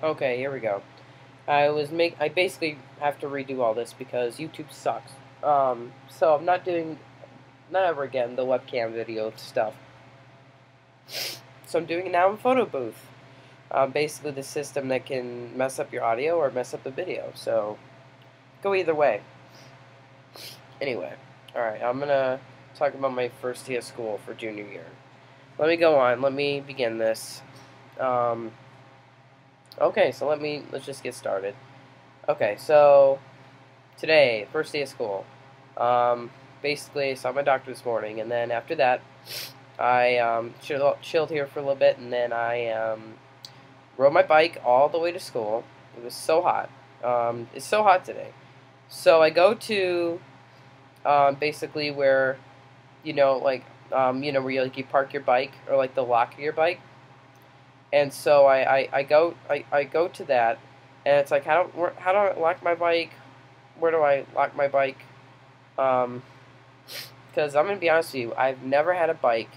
Okay, here we go. I basically have to redo all this because YouTube sucks. So I'm not doing not ever again the webcam video stuff. So I'm doing it now in Photo Booth. Basically the system that can mess up your audio or mess up the video. So go either way. Anyway, all right. I'm gonna talk about my first day of school for junior year. Let me go on. Let me begin this. Um, okay, so let's just get started. Okay, so today, first day of school. Um, Basically, I saw my doctor this morning, and then after that, I chilled here for a little bit, and then I rode my bike all the way to school. It was so hot. It's so hot today. So I go to basically where, where you park your bike or like the lock of your bike. And so I go to that, and it's like how do I lock my bike? Where do I lock my bike? Because I'm gonna be honest with you, I've never had a bike.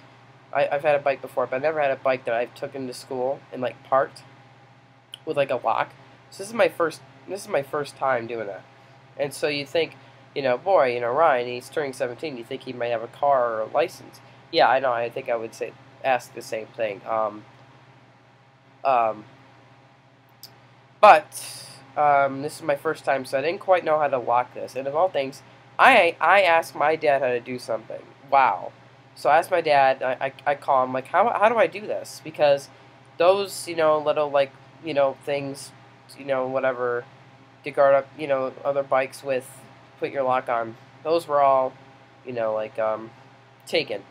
I've had a bike before, but I never had a bike that I've taken to school and like parked with like a lock. So this is my first. This is my first time doing that. And so you think, boy, Ryan, he's turning 17. You think he might have a car or a license? Yeah, I know. I think I would ask the same thing. Um, but this is my first time, so I didn't quite know how to lock this. And of all things, I asked my dad how to do something. Wow. So I asked my dad. I call him like, how do I do this? Because those little like things, whatever to guard up other bikes with, put your lock on. Those were all like taken.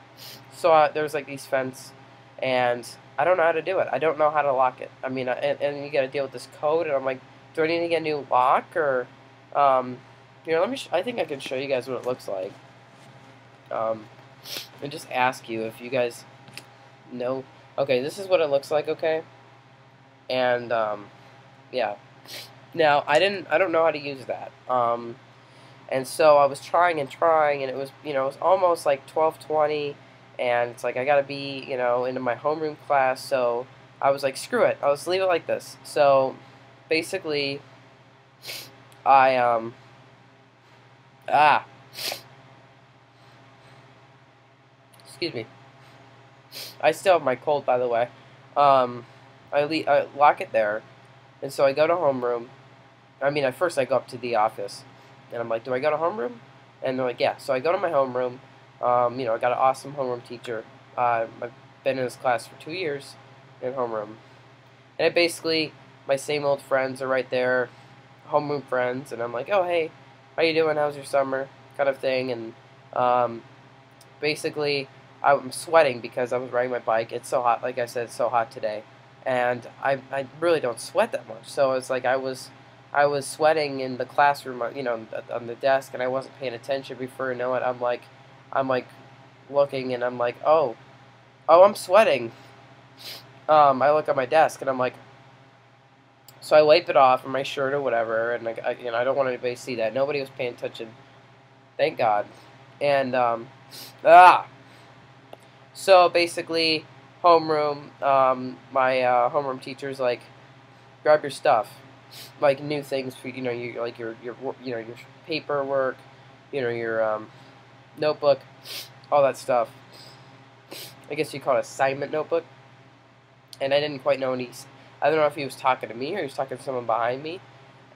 So there was like these fence, and I don't know how to do it. I don't know how to lock it. I mean, and you got to deal with this code, and I'm like, do I need to get a new lock or, let me. I think I can show you guys what it looks like. And just ask you if you guys know. Okay, this is what it looks like. Okay, and yeah. Now I don't know how to use that. And so I was trying and trying, and it was it was almost like 12:20, and it's like I gotta be into my homeroom class. So I was like, screw it, I'll just leave it like this. So basically, I ah excuse me, I still have my cold, by the way. I lock it there, and so I go to homeroom. I mean, at first I go up to the office, and I'm like, do I go to homeroom? And they're like, yeah. So I go to my homeroom. I got an awesome homeroom teacher. I've been in his class for 2 years in homeroom. And it basically, my same old friends are right there, homeroom friends, and I'm like, oh, hey, how you doing? How's your summer? Kind of thing. And basically, I'm sweating because I was riding my bike. It's so hot. Like I said, it's so hot today. And I really don't sweat that much. So it's like I was sweating in the classroom, on the desk, and I wasn't paying attention. Before you know it, I'm like looking, and I'm like, oh, I'm sweating. I look at my desk, and I'm like, so I wipe it off on my shirt or whatever, and I don't want anybody to see that. Nobody was paying attention, thank God. And so basically, homeroom, my homeroom teacher's like, grab your stuff, like new things for you like your your paperwork, your notebook, all that stuff. I guess you call it assignment notebook. And I didn't quite know I don't know if he was talking to me or he was talking to someone behind me.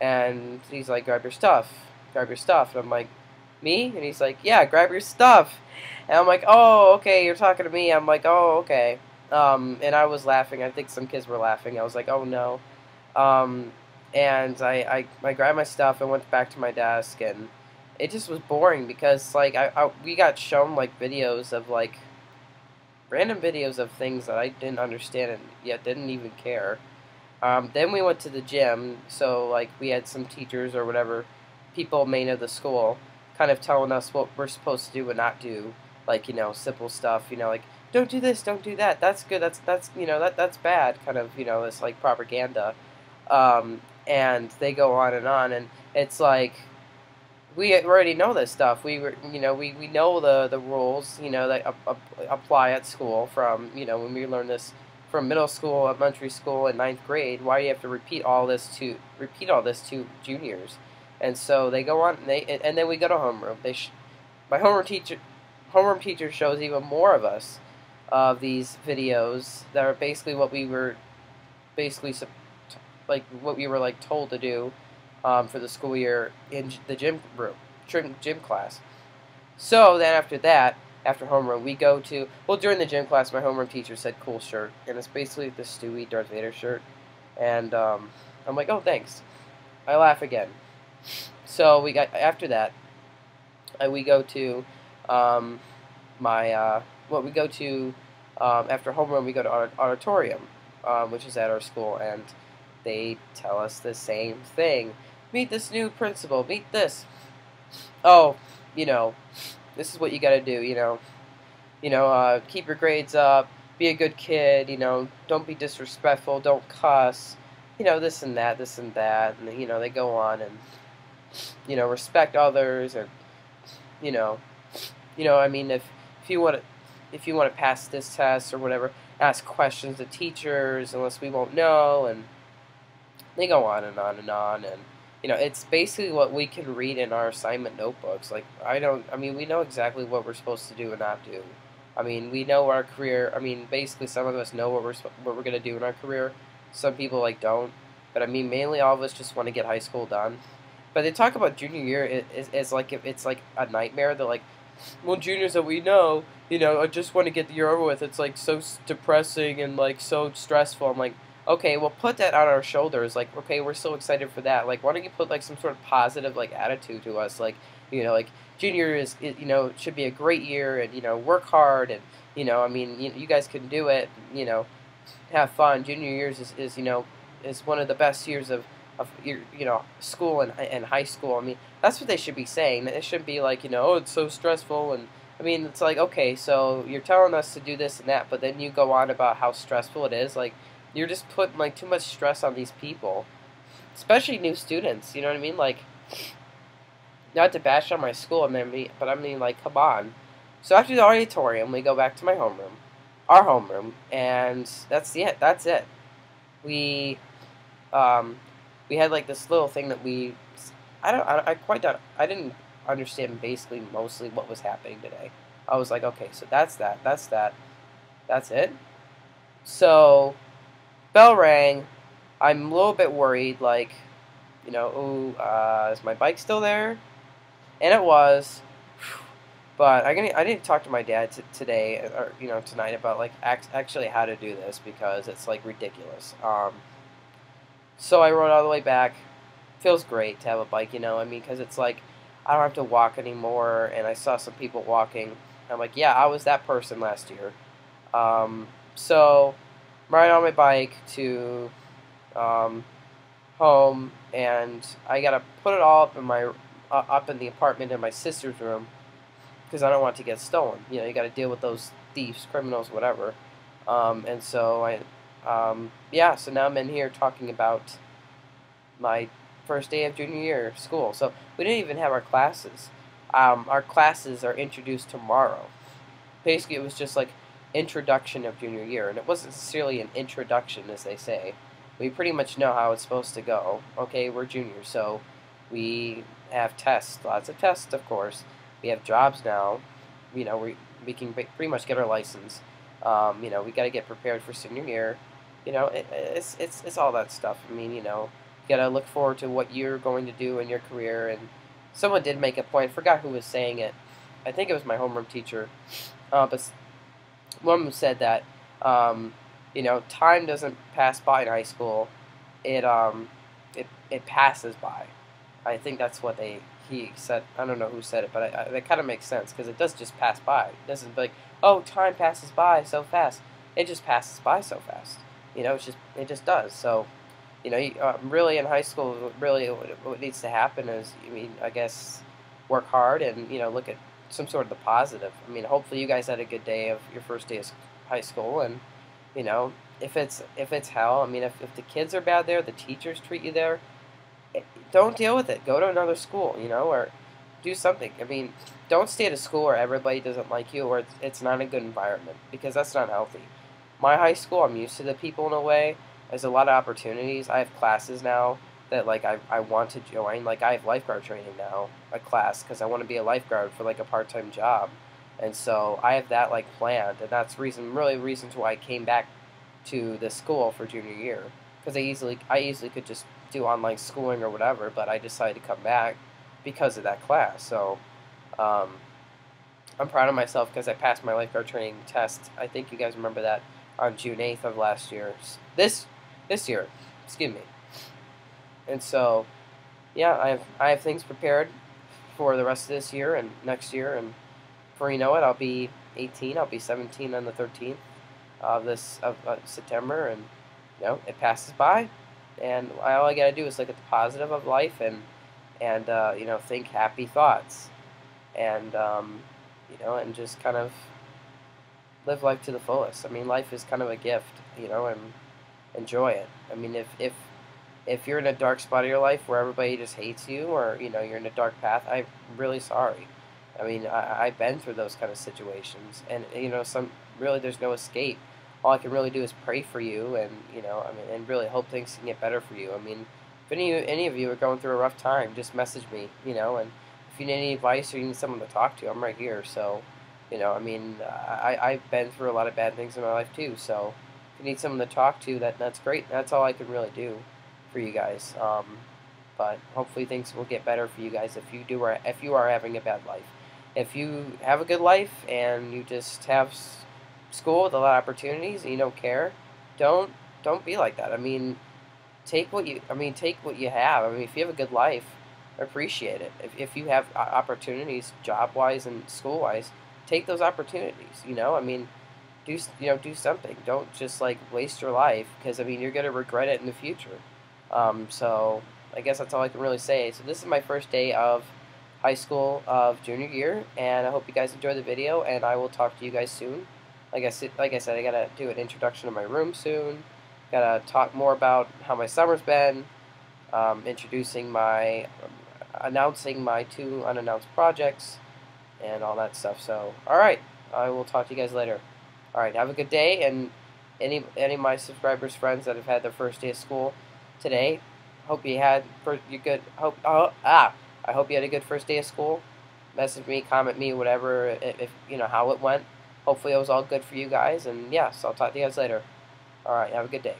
And he's like, grab your stuff, grab your stuff. And I'm like, me? And he's like, yeah, grab your stuff. And I'm like, oh, okay, you're talking to me. I'm like, oh, okay. And I was laughing. I think some kids were laughing. I was like, oh no. And I grabbed my stuff and went back to my desk, and it just was boring because like we got shown like videos of like random videos of things that I didn't understand and yet didn't even care. Then we went to the gym, so like we had some teachers or whatever, people main of the school, kind of telling us what we're supposed to do and not do, like simple stuff, like don't do this, don't do that. That's good. That's that's bad. Kind of this like propaganda, and they go on, and it's like we already know this stuff. We were, we know the rules, that apply at school from, when we learn this from middle school, elementary school, and ninth grade. Why do you have to repeat all this to juniors? And so they go on, and then we go to homeroom. My homeroom teacher shows even more of us of these videos that are basically what we were basically like what we were like told to do for the school year in the gym class. So then after that, after homeroom, we go to, well, during the gym class, my homeroom teacher said cool shirt, and it's basically the Stewie Darth Vader shirt, and I'm like, oh, thanks. I laugh again. So after that, we go to we go to, after homeroom, we go to auditorium, which is at our school, and they tell us the same thing. Meet this new principal, meet this. Oh, this is what you gotta do, keep your grades up, be a good kid, don't be disrespectful, don't cuss, this and that, and they go on and, respect others, and, I mean, if you want to pass this test or whatever, ask questions to teachers, unless we won't know, and they go on and on and on, and it's basically what we can read in our assignment notebooks. Like, we know exactly what we're supposed to do and not do. I mean, we know our career. I mean, basically, some of us know what we're gonna do in our career. Some people don't. But I mean, mainly all of us just want to get high school done. But they talk about junior year it's like it's like a nightmare. They're like, well, juniors that we know, I just want to get the year over with. It's like so depressing and like so stressful. I'm like, okay, well, put that on our shoulders. Like, okay, we're so excited for that. Like, why don't you put like some sort of positive like attitude to us? Like, like junior should be a great year, and work hard, and you guys can do it. Have fun. Junior years is one of the best years of your school and high school. I mean, that's what they should be saying. It shouldn't be like oh, it's so stressful, and I mean, it's like, okay, so you're telling us to do this and that, but then you go on about how stressful it is. Like, you're just putting like too much stress on these people, especially new students. You know what I mean? Like, not to bash on my school, but I mean, like, come on. So after the auditorium, we go back to our homeroom, and that's it. That's it. We we had like this little thing that I didn't understand basically mostly what was happening today. I was like, okay, so that's it. So bell rang. I'm a little bit worried, like, ooh, is my bike still there? And it was. But I didn't talk to my dad today, or tonight, about like actually how to do this, because it's like ridiculous. So I rode all the way back. Feels great to have a bike, because it's like I don't have to walk anymore, and I saw some people walking. I'm like, yeah, I was that person last year. So I'm riding on my bike to home, and I gotta put it all up in the apartment in my sister's room, because I don't want it to get stolen. You got to deal with those thieves, criminals, whatever. And so so now I'm in here talking about my first day of junior year of school. So we didn't even have our classes. Our classes are introduced tomorrow. Basically, it was just like introduction of junior year, and it wasn't necessarily an introduction, as they say. We pretty much know how it's supposed to go. Okay, we're juniors, so we have tests, lots of tests, of course. We have jobs now. We can pretty much get our license. We got to get prepared for senior year. It's all that stuff. I mean, you got to look forward to what you're going to do in your career. And someone did make a point. I forgot who was saying it. I think it was my homeroom teacher. But one of them said that, time doesn't pass by in high school. It passes by. I think that's what he said. I don't know who said it, but that kind of makes sense, because it does just pass by. It doesn't be like, oh, time passes by so fast. It just passes by so fast. It just does. So, really in high school, really what needs to happen is, I guess, work hard and look at some sort of the positive. I mean, hopefully you guys had a good day of your first day of high school, and if it's hell, I mean, if the kids are bad there, the teachers treat you there, don't deal with it. Go to another school, or do something. I mean, don't stay at a school where everybody doesn't like you, or it's not a good environment, because that's not healthy. my high school, I'm used to the people in a way. There's a lot of opportunities. I have classes now that like I want to join. Like I have lifeguard training now, a class, because I want to be a lifeguard for like a part-time job, and so I have that like planned, and that's reasons why I came back to this school for junior year, because I easily could just do online schooling or whatever, but I decided to come back because of that class. So um, I'm proud of myself because I passed my lifeguard training test. I think you guys remember that on June 8th of last year. This year, excuse me. And so, yeah, I have things prepared for the rest of this year and next year, and before you know it, I'll be 18. I'll be 17 on the 13th of this of September, and it passes by, and all I gotta do is look at the positive of life and think happy thoughts, and and just kind of live life to the fullest. I mean, life is kind of a gift, and enjoy it. I mean, if you're in a dark spot of your life where everybody just hates you, or you're in a dark path, I'm really sorry. I mean, I've been through those kind of situations, and some really there's no escape. All I can really do is pray for you, and and really hope things can get better for you. I mean, if any of you are going through a rough time, just message me, and if you need any advice or you need someone to talk to, I'm right here. So, I've been through a lot of bad things in my life too. So, if you need someone to talk to, that's great. That's all I can really do for you guys. But hopefully things will get better for you guys if you are having a bad life. If you have a good life and you just have school with a lot of opportunities and you don't care, don't be like that. I mean, take what you have. I mean, if you have a good life, appreciate it. If you have opportunities, job wise and school wise, take those opportunities. I mean, do something. Don't just like waste your life, because I mean you're gonna regret it in the future. So I guess that's all I can really say. So this is my first day of high school of junior year, and I hope you guys enjoy the video, and I will talk to you guys soon. Like I said, I gotta do an introduction to my room soon. Gotta talk more about how my summer's been, announcing my 2 unannounced projects, and all that stuff. So, all right, I will talk to you guys later. All right, have a good day, and any of my subscribers, friends that have had their first day of school today, hope you had you good. I hope you had a good first day of school. Message me, comment me, whatever, if you know how it went. Hopefully it was all good for you guys, and yes, I'll talk to you guys later. All right, have a good day.